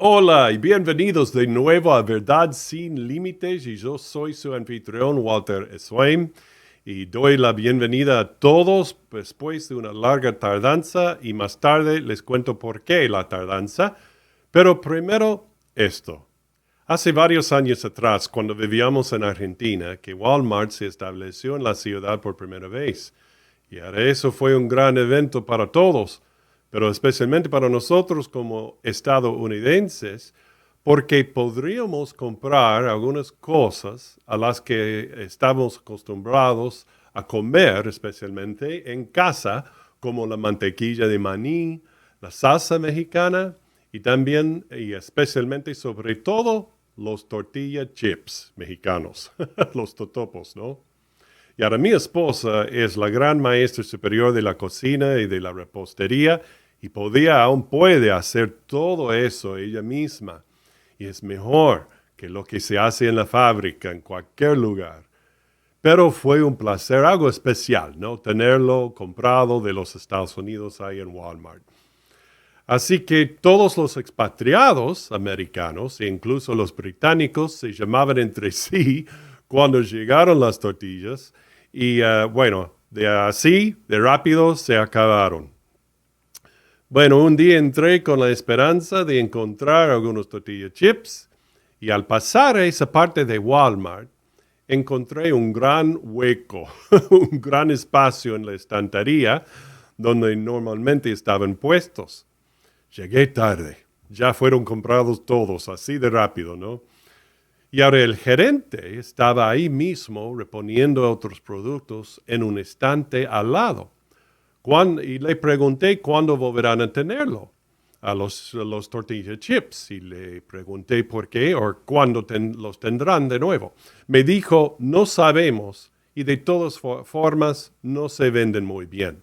Hola y bienvenidos de nuevo a Verdad Sin Límites y yo soy su anfitrión Walter Swain y doy la bienvenida a todos después de una larga tardanza y más tarde les cuento por qué la tardanza, pero primero esto. Hace varios años atrás, cuando vivíamos en Argentina, que Walmart se estableció en la ciudad por primera vez y ahora eso fue un gran evento para todos, pero especialmente para nosotros como estadounidenses, porque podríamos comprar algunas cosas a las que estamos acostumbrados a comer, especialmente en casa, como la mantequilla de maní, la salsa mexicana y también y especialmente sobre todo los tortilla chips mexicanos, los totopos, ¿no? Y ahora mi esposa es la gran maestra superior de la cocina y de la repostería y aún puede hacer todo eso ella misma. Y es mejor que lo que se hace en la fábrica, en cualquier lugar. Pero fue un placer, algo especial, ¿no? Tenerlo comprado de los Estados Unidos ahí en Walmart. Así que todos los expatriados americanos, e incluso los británicos, se llamaban entre sí cuando llegaron las tortillas. Y de rápido se acabaron. Bueno, un día entré con la esperanza de encontrar algunos tortilla chips y al pasar a esa parte de Walmart, encontré un gran hueco, un gran espacio en la estantería donde normalmente estaban puestos. Llegué tarde, ya fueron comprados todos, así de rápido, ¿no? Y ahora el gerente estaba ahí mismo reponiendo otros productos en un estante al lado. Y le pregunté cuándo volverán a tenerlo, a los tortilla chips. Y le pregunté por qué o cuándo los tendrán de nuevo. Me dijo, no sabemos y de todas formas no se venden muy bien.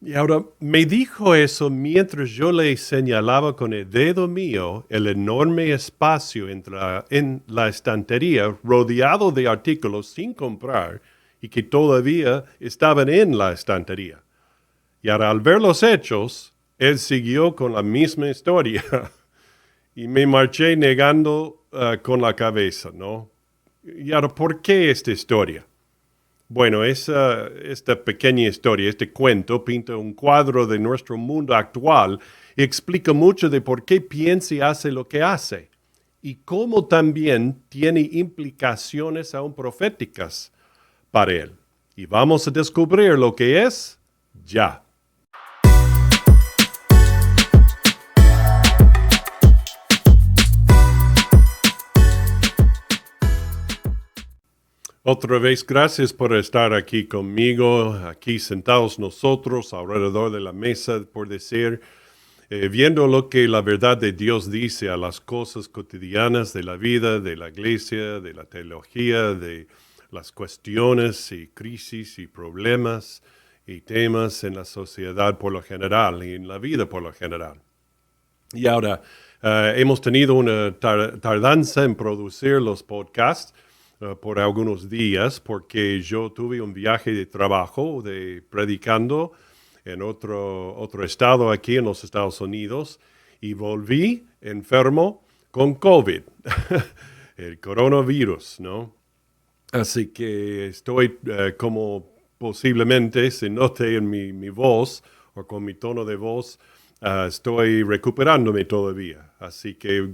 Y ahora me dijo eso mientras yo le señalaba con el dedo mío el enorme espacio en la estantería rodeado de artículos sin comprar y que todavía estaban en la estantería. Y ahora al ver los hechos, él siguió con la misma historia y me marché negando con la cabeza, ¿no? Y ahora, ¿por qué esta historia? Bueno, esta pequeña historia, este cuento, pinta un cuadro de nuestro mundo actual y explica mucho de por qué piensa y hace lo que hace, y cómo también tiene implicaciones aún proféticas para él. Y vamos a descubrir lo que es ya. Otra vez, gracias por estar aquí conmigo, aquí sentados nosotros alrededor de la mesa, por decir, viendo lo que la verdad de Dios dice a las cosas cotidianas de la vida, de la iglesia, de la teología, de las cuestiones y crisis y problemas y temas en la sociedad por lo general y en la vida por lo general. Y ahora, hemos tenido una tardanza en producir los podcasts, por algunos días porque yo tuve un viaje de trabajo predicando en otro estado aquí en los Estados Unidos y volví enfermo con COVID, el coronavirus, ¿no? Así que estoy como posiblemente se note en mi voz o con mi tono de voz, estoy recuperándome todavía. Así que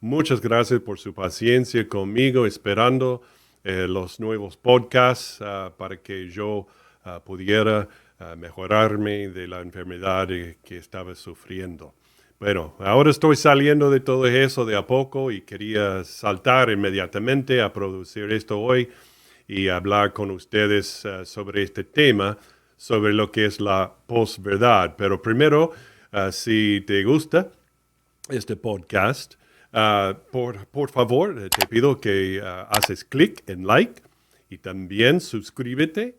muchas gracias por su paciencia conmigo, esperando los nuevos podcasts para que yo pudiera mejorarme de la enfermedad que estaba sufriendo. Bueno, ahora estoy saliendo de todo eso de a poco y quería saltar inmediatamente a producir esto hoy y hablar con ustedes sobre este tema, sobre lo que es la posverdad. Pero primero, si te gusta este podcast, por favor, te pido que haces clic en like y también suscríbete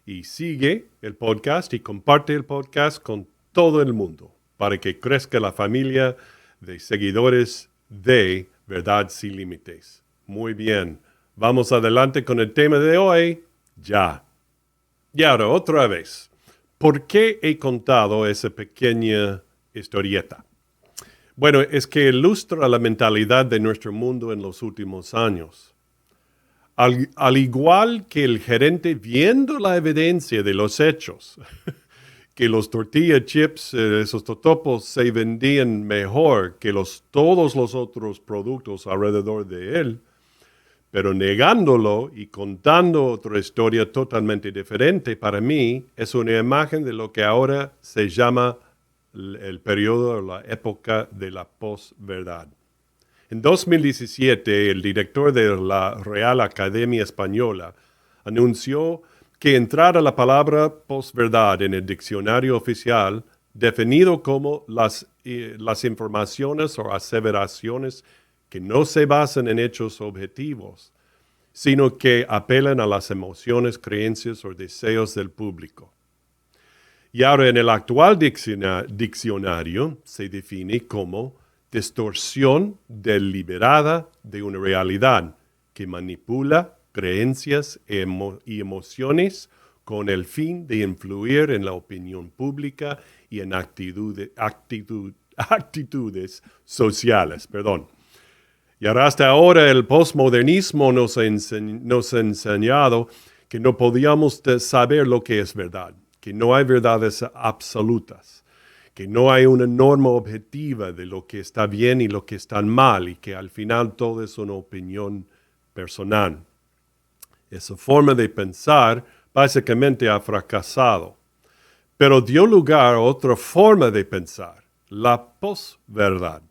y sigue el podcast y comparte el podcast con todo el mundo para que crezca la familia de seguidores de Verdad Sin Límites. Muy bien, vamos adelante con el tema de hoy, ya. Y ahora, otra vez, ¿por qué he contado esa pequeña historieta. Bueno, es que ilustra la mentalidad de nuestro mundo en los últimos años. Al igual que el gerente viendo la evidencia de los hechos, que los tortilla chips, esos totopos, se vendían mejor que todos los otros productos alrededor de él, pero negándolo y contando otra historia totalmente diferente, para mí es una imagen de lo que ahora se llama el periodo, la época de la posverdad. En 2017, el director de la Real Academia Española anunció que entrara la palabra posverdad en el diccionario oficial, definido como las informaciones o aseveraciones que no se basan en hechos objetivos, sino que apelan a las emociones, creencias o deseos del público. Y ahora en el actual diccionario se define como distorsión deliberada de una realidad que manipula creencias y emociones con el fin de influir en la opinión pública y en actitudes sociales. Y ahora hasta ahora el postmodernismo nos ha enseñado que no podíamos saber lo que es verdad, que no hay verdades absolutas, que no hay una norma objetiva de lo que está bien y lo que está mal, y que al final todo es una opinión personal. Esa forma de pensar básicamente ha fracasado, pero dio lugar a otra forma de pensar, la posverdad,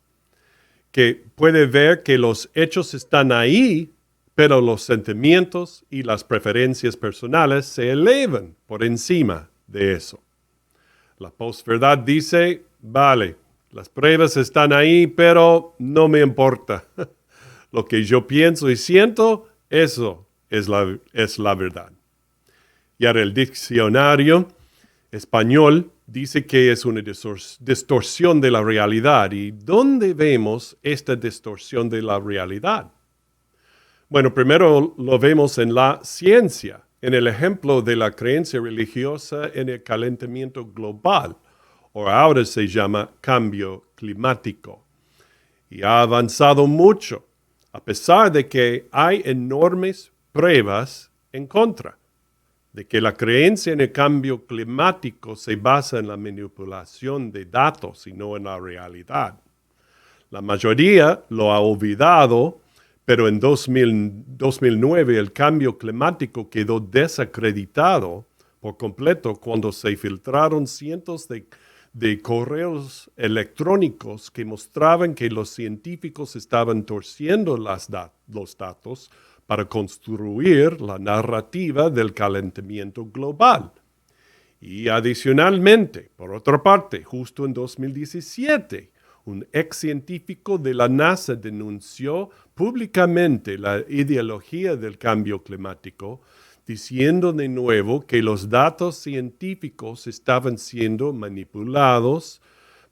que puede ver que los hechos están ahí, pero los sentimientos y las preferencias personales se elevan por encima de eso. La posverdad dice, vale, las pruebas están ahí, pero no me importa. Lo que yo pienso y siento, eso es la verdad. Y ahora el diccionario español dice que es una distorsión de la realidad. ¿Y dónde vemos esta distorsión de la realidad? Bueno, primero lo vemos en la ciencia, en el ejemplo de la creencia religiosa en el calentamiento global, o ahora se llama cambio climático. Y ha avanzado mucho, a pesar de que hay enormes pruebas en contra, de que la creencia en el cambio climático se basa en la manipulación de datos y no en la realidad. La mayoría lo ha olvidado, pero en 2009 el cambio climático quedó desacreditado por completo cuando se filtraron cientos de correos electrónicos que mostraban que los científicos estaban torciendo los datos para construir la narrativa del calentamiento global. Y adicionalmente, por otra parte, justo en 2017, un ex científico de la NASA denunció públicamente la ideología del cambio climático, diciendo de nuevo que los datos científicos estaban siendo manipulados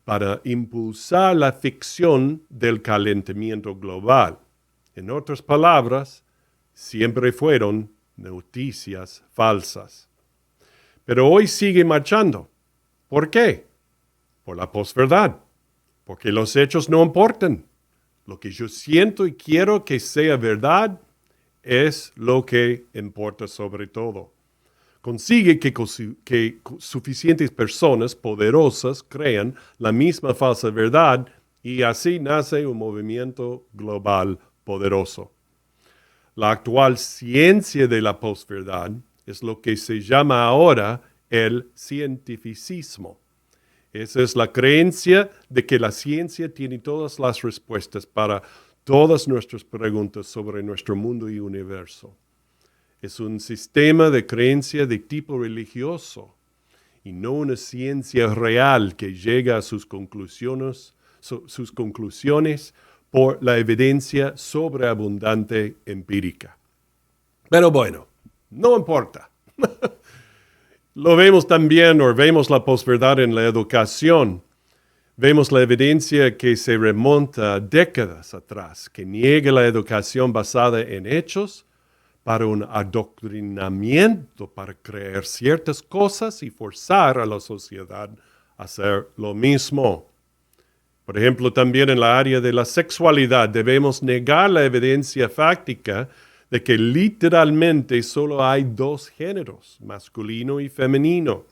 para impulsar la ficción del calentamiento global. En otras palabras, siempre fueron noticias falsas. Pero hoy sigue marchando. ¿Por qué? Por la posverdad. Porque los hechos no importan. Lo que yo siento y quiero que sea verdad es lo que importa sobre todo. Consigue que suficientes personas poderosas crean la misma falsa verdad y así nace un movimiento global poderoso. La actual ciencia de la posverdad es lo que se llama ahora el cientificismo. Esa es la creencia de que la ciencia tiene todas las respuestas para todas nuestras preguntas sobre nuestro mundo y universo. Es un sistema de creencia de tipo religioso y no una ciencia real que llega a sus conclusiones por la evidencia sobreabundante empírica. Pero bueno, no importa. Lo vemos también, o vemos la posverdad en la educación. Vemos la evidencia que se remonta a décadas atrás, que niega la educación basada en hechos para un adoctrinamiento, para creer ciertas cosas y forzar a la sociedad a hacer lo mismo. Por ejemplo, también en la área de la sexualidad debemos negar la evidencia fáctica de que literalmente solo hay dos géneros, masculino y femenino.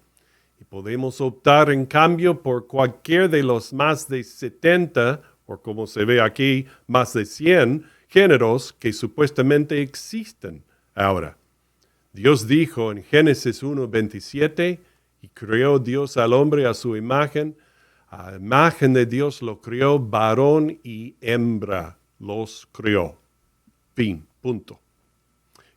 Y podemos optar en cambio por cualquier de los más de 70, o como se ve aquí, más de 100 géneros que supuestamente existen ahora. Dios dijo en Génesis 1:27, y creó Dios al hombre a su imagen. A imagen de Dios lo crió, varón y hembra los crió. Fin, punto.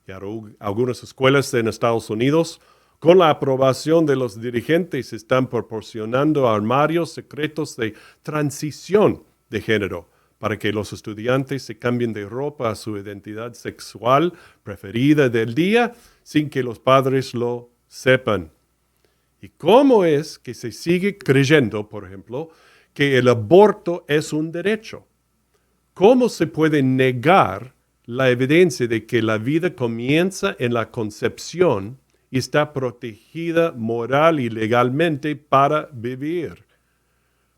Y algunas escuelas en Estados Unidos, con la aprobación de los dirigentes, están proporcionando armarios secretos de transición de género para que los estudiantes se cambien de ropa a su identidad sexual preferida del día sin que los padres lo sepan. ¿Y cómo es que se sigue creyendo, por ejemplo, que el aborto es un derecho? ¿Cómo se puede negar la evidencia de que la vida comienza en la concepción y está protegida moral y legalmente para vivir?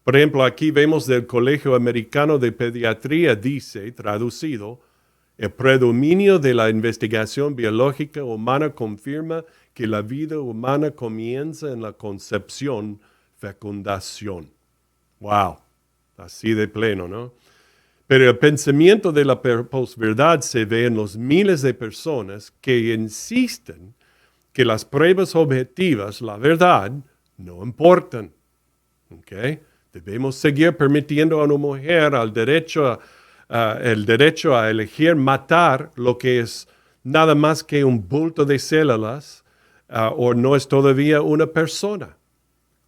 Por ejemplo, aquí vemos del Colegio Americano de Pediatría, dice, traducido, el predominio de la investigación biológica humana confirma que la vida humana comienza en la concepción, fecundación. ¡Wow! Así de pleno, ¿no? Pero el pensamiento de la posverdad se ve en los miles de personas que insisten que las pruebas objetivas, la verdad, no importan. ¿Okay? Debemos seguir permitiendo a una mujer el derecho a elegir matar lo que es nada más que un bulto de células o no es todavía una persona.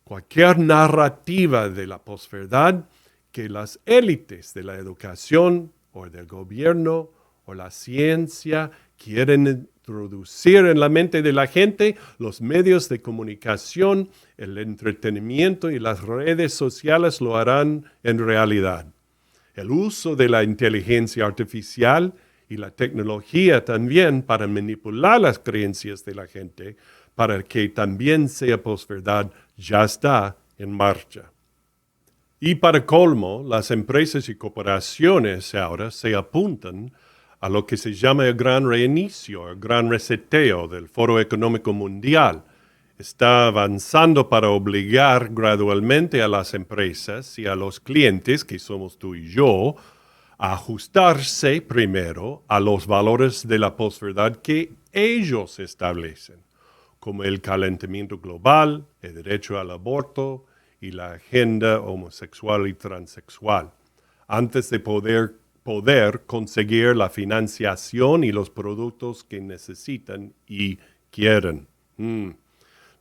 Cualquier narrativa de la posverdad que las élites de la educación o del gobierno o la ciencia quieren introducir en la mente de la gente, los medios de comunicación, el entretenimiento y las redes sociales lo harán en realidad. El uso de la inteligencia artificial y la tecnología también para manipular las creencias de la gente, para que también sea posverdad, ya está en marcha. Y para colmo, las empresas y corporaciones ahora se apuntan a lo que se llama el gran reinicio, el gran reseteo del Foro Económico Mundial. Está avanzando para obligar gradualmente a las empresas y a los clientes, que somos tú y yo, a ajustarse primero a los valores de la posverdad que ellos establecen, como el calentamiento global, el derecho al aborto y la agenda homosexual y transexual, antes de poder conseguir la financiación y los productos que necesitan y quieren.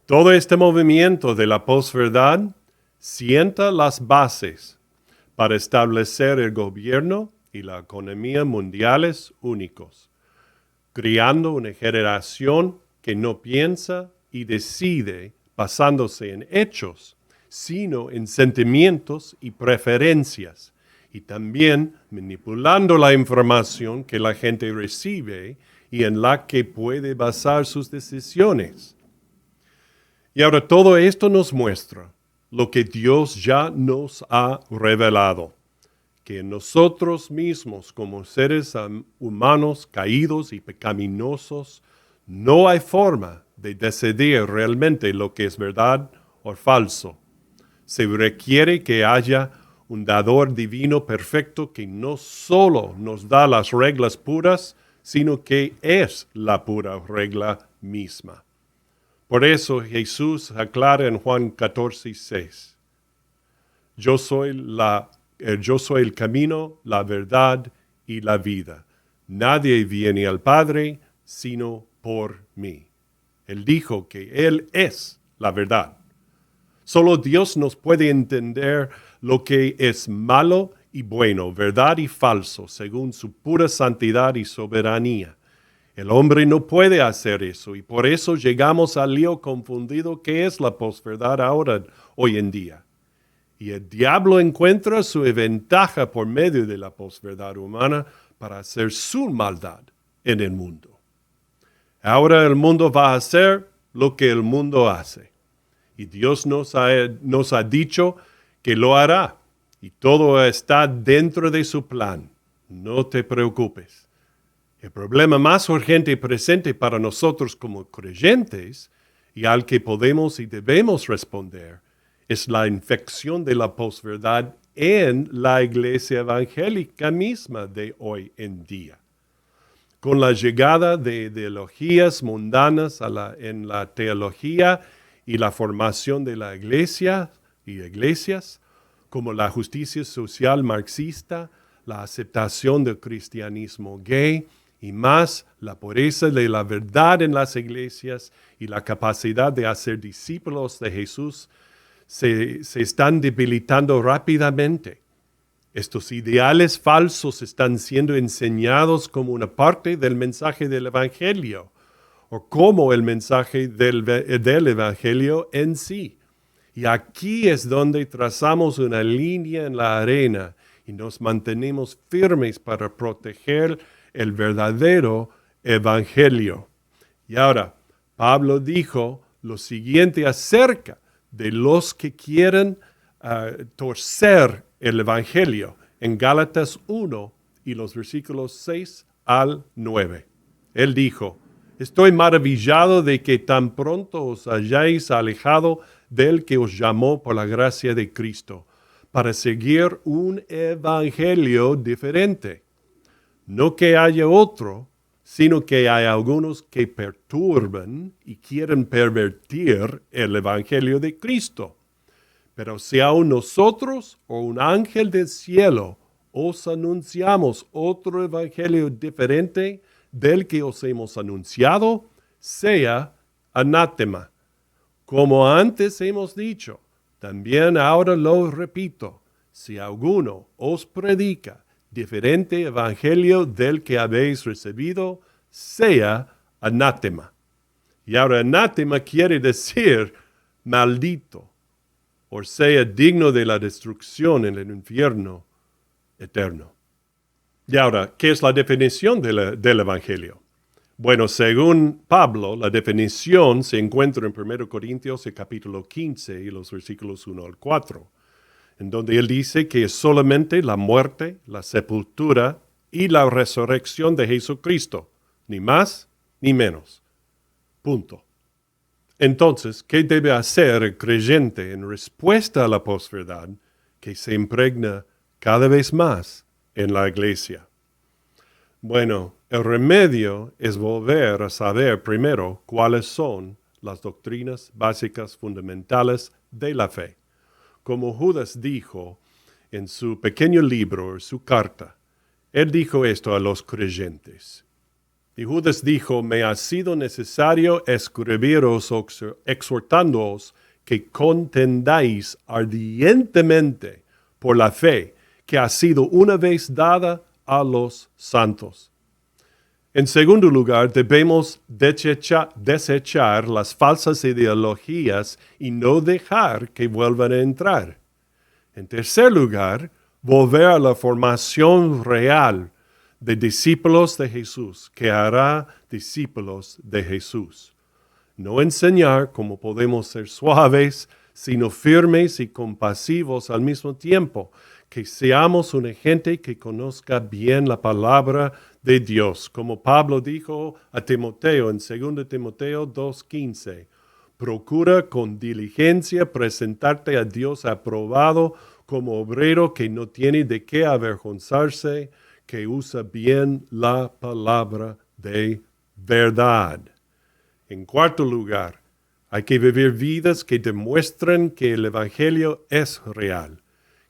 Todo este movimiento de la posverdad sienta las bases para establecer el gobierno y la economía mundiales únicos, creando una generación que no piensa y decide basándose en hechos, sino en sentimientos y preferencias, y también manipulando la información que la gente recibe y en la que puede basar sus decisiones. Y ahora todo esto nos muestra lo que Dios ya nos ha revelado, que nosotros mismos como seres humanos caídos y pecaminosos no hay forma de decidir realmente lo que es verdad o falso. Se requiere que haya un dador divino perfecto que no solo nos da las reglas puras, sino que es la pura regla misma. Por eso Jesús aclara en Juan 14:6, yo soy el camino, la verdad y la vida. Nadie viene al Padre sino por mí. Él dijo que Él es la verdad. Solo Dios nos puede entender lo que es malo y bueno, verdad y falso, según su pura santidad y soberanía. El hombre no puede hacer eso y por eso llegamos al lío confundido que es la posverdad hoy en día. Y el diablo encuentra su ventaja por medio de la posverdad humana para hacer su maldad en el mundo. Ahora el mundo va a hacer lo que el mundo hace. Y Dios nos ha dicho que lo hará. y todo está dentro de su plan. No te preocupes. El problema más urgente y presente para nosotros como creyentes y al que podemos y debemos responder es la infección de la posverdad en la iglesia evangélica misma de hoy en día. Con la llegada de ideologías mundanas en la teología y la formación de la iglesia y iglesias, como la justicia social marxista, la aceptación del cristianismo gay y más la pureza de la verdad en las iglesias y la capacidad de hacer discípulos de Jesús, se están debilitando rápidamente. Estos ideales falsos están siendo enseñados como una parte del mensaje del Evangelio o como el mensaje del Evangelio en sí. Y aquí es donde trazamos una línea en la arena y nos mantenemos firmes para proteger el verdadero Evangelio. Y ahora, Pablo dijo lo siguiente acerca de los que quieren torcer el Evangelio en Gálatas 1 y los versículos 6 al 9. Él dijo, estoy maravillado de que tan pronto os hayáis alejado del que os llamó por la gracia de Cristo, para seguir un evangelio diferente. No que haya otro, sino que hay algunos que perturban y quieren pervertir el evangelio de Cristo. Pero si aun nosotros o un ángel del cielo os anunciamos otro evangelio diferente del que os hemos anunciado, sea anátema. Como antes hemos dicho, también ahora lo repito, si alguno os predica diferente evangelio del que habéis recibido, sea anátema. Y ahora anátema quiere decir maldito, o sea digno de la destrucción en el infierno eterno. Y ahora, ¿qué es la definición del evangelio? Bueno, según Pablo, la definición se encuentra en 1 Corintios, el capítulo 15 y los versículos 1 al 4, en donde él dice que es solamente la muerte, la sepultura y la resurrección de Jesucristo, ni más ni menos. Punto. Entonces, ¿qué debe hacer el creyente en respuesta a la posverdad que se impregna cada vez más en la iglesia? Bueno, el remedio es volver a saber primero cuáles son las doctrinas básicas fundamentales de la fe. Como Judas dijo en su pequeño libro, su carta, él dijo esto a los creyentes. Y Judas dijo, me ha sido necesario escribiros exhortándoos que contendáis ardientemente por la fe que ha sido una vez dada a los santos. En segundo lugar, debemos desechar las falsas ideologías y no dejar que vuelvan a entrar. En tercer lugar, volver a la formación real de discípulos de Jesús, que hará discípulos de Jesús. No enseñar cómo podemos ser suaves, sino firmes y compasivos al mismo tiempo, que seamos una gente que conozca bien la palabra de Dios, como Pablo dijo a Timoteo en 2 Timoteo 2:15. Procura con diligencia presentarte a Dios aprobado como obrero que no tiene de qué avergonzarse, que usa bien la palabra de verdad. En cuarto lugar, hay que vivir vidas que demuestren que el Evangelio es real,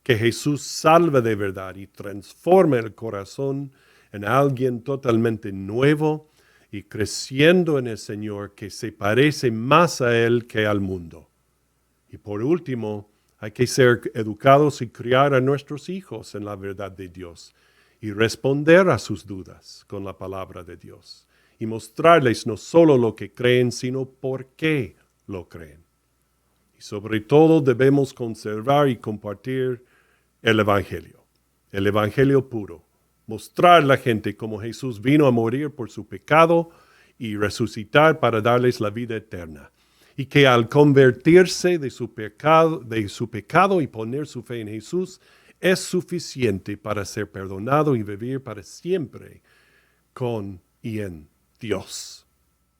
que Jesús salva de verdad y transforma el corazón en alguien totalmente nuevo y creciendo en el Señor que se parece más a Él que al mundo. Y por último, hay que ser educados y criar a nuestros hijos en la verdad de Dios y responder a sus dudas con la palabra de Dios y mostrarles no solo lo que creen, sino por qué lo creen. Y sobre todo debemos conservar y compartir el Evangelio puro. Mostrar a la gente cómo Jesús vino a morir por su pecado y resucitar para darles la vida eterna. Y que al convertirse de su pecado y poner su fe en Jesús, es suficiente para ser perdonado y vivir para siempre con y en Dios.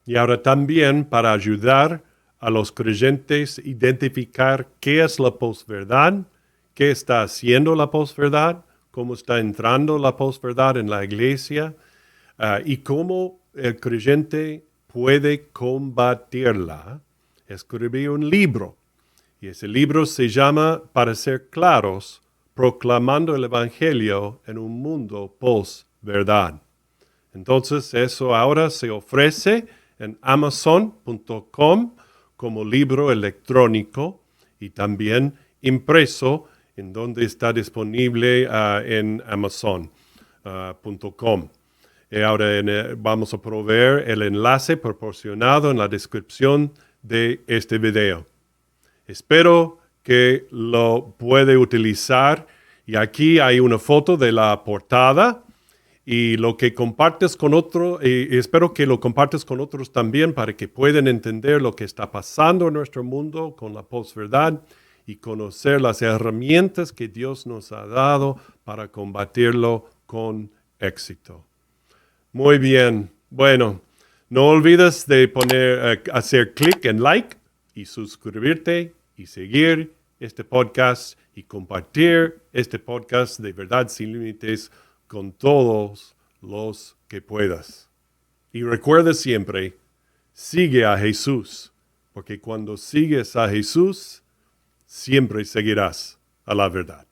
Y ahora también para ayudar a los creyentes a identificar qué es la posverdad, qué está haciendo la posverdad, cómo está entrando la posverdad en la iglesia y cómo el creyente puede combatirla. Escribí un libro y ese libro se llama Para ser claros, proclamando el Evangelio en un mundo posverdad. Entonces eso ahora se ofrece en amazon.com como libro electrónico y también impreso en donde está disponible en amazon.com. Ahora vamos a proveer el enlace proporcionado en la descripción de este video. Espero que lo puede utilizar y aquí hay una foto de la portada y lo que compartes con otros, y espero que lo compartes con otros también para que puedan entender lo que está pasando en nuestro mundo con la posverdad y conocer las herramientas que Dios nos ha dado para combatirlo con éxito. Muy bien. Bueno, no olvides de hacer clic en like y suscribirte y seguir este podcast y compartir este podcast de Verdad Sin Límites con todos los que puedas. Y recuerda siempre, sigue a Jesús, porque cuando sigues a Jesús, siempre seguirás a la verdad.